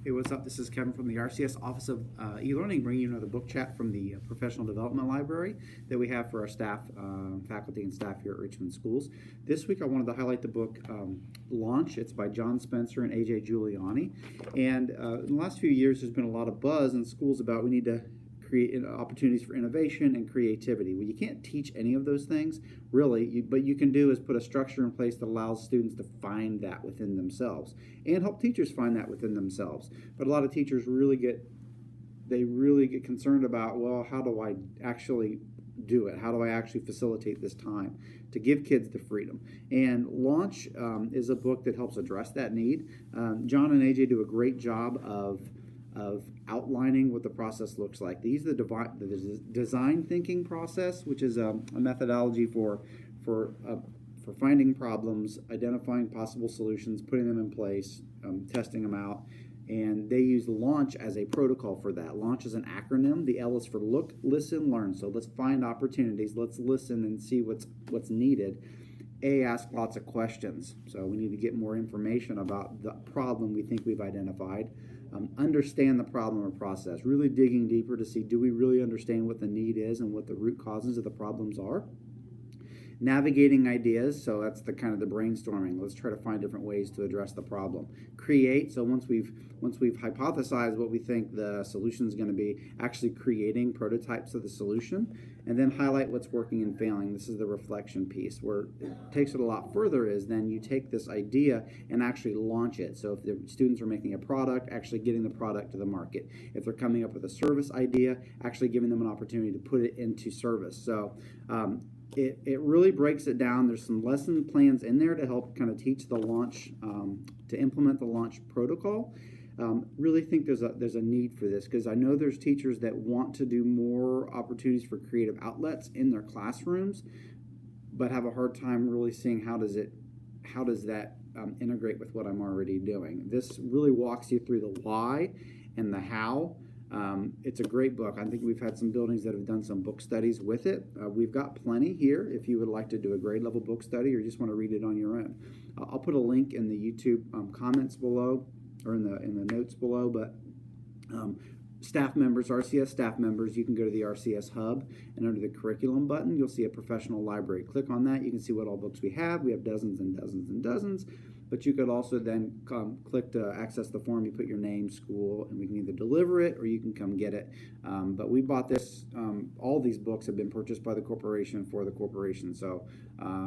Hey, what's up? This is Kevin from the RCS Office of eLearning, bringing you another book chat from the Professional Development Library that we have for our staff, faculty and staff here at Richmond Schools. This week I wanted to highlight the book Launch. It's by John Spencer and A.J. Giuliani. And in the last few years there's been a lot of buzz in schools about we need to create opportunities for innovation and creativity. Well, you can't teach any of those things, really, but you can do is put a structure in place that allows students to find that within themselves and help teachers find that within themselves. But a lot of teachers really get concerned about, well, how do I actually do it? How do I actually facilitate this time to give kids the freedom? And Launch is a book that helps address that need. John and AJ do a great job of outlining what the process looks like. They use the design thinking process, which is a methodology for finding problems, identifying possible solutions, putting them in place, testing them out. And they use Launch as a protocol for that. Launch is an acronym. The L is for look, listen, learn. So let's find opportunities. Let's listen and see what's needed. A, ask lots of questions. So we need to get more information about the problem we think we've identified. Understand the problem or process, really digging deeper to see, do we really understand what the need is and what the root causes of the problems are? Navigating ideas, so that's the kind of the brainstorming. Let's try to find different ways to address the problem. Create, so once we've hypothesized what we think the solution is going to be, actually creating prototypes of the solution, and then highlight what's working and failing. This is the reflection piece, where it takes it a lot further is then you take this idea and actually launch it. So if the students are making a product, actually getting the product to the market. If they're coming up with a service idea, actually giving them an opportunity to put it into service. So it really breaks it down. There's some lesson plans in there to help kind of teach the launch, to implement the launch protocol. Really think there's a need for this, because I know there's teachers that want to do more opportunities for creative outlets in their classrooms, but have a hard time really seeing how does that integrate with what I'm already doing. This really walks you through the why and the how. It's a great book. I think we've had some buildings that have done some book studies with it. We've got plenty here if you would like to do a grade level book study or just want to read it on your own. I'll put a link in the YouTube comments below, or in the notes below, but staff members, RCS staff members, you can go to the RCS HUB, and under the curriculum button you'll see a professional library. Click on that. You can see what all books we have. We have dozens and dozens and dozens. But you could also then click to access the form. You put your name, school, and we can either deliver it or you can come get it. But we bought this. All these books have been purchased by the corporation for the corporation. So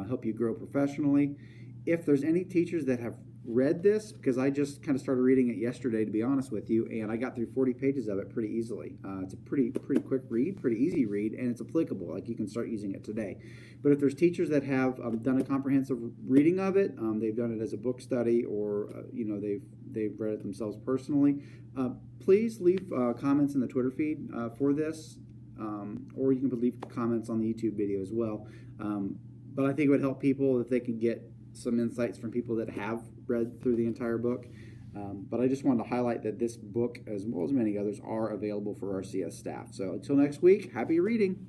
help you grow professionally. If there's any teachers that have read this, because I just kind of started reading it yesterday, to be honest with you, and I got through 40 pages of it pretty easily. It's a pretty quick read, pretty easy read, and it's applicable. Like, you can start using it today. But if there's teachers that have done a comprehensive reading of it, they've done it as a book study, or they've read it themselves personally, please leave comments in the Twitter feed for this, or you can leave comments on the YouTube video as well. But I think it would help people if they could get some insights from people that have read through the entire book. But I just wanted to highlight that this book, as well as many others, are available for RCS staff. So until next week, happy reading.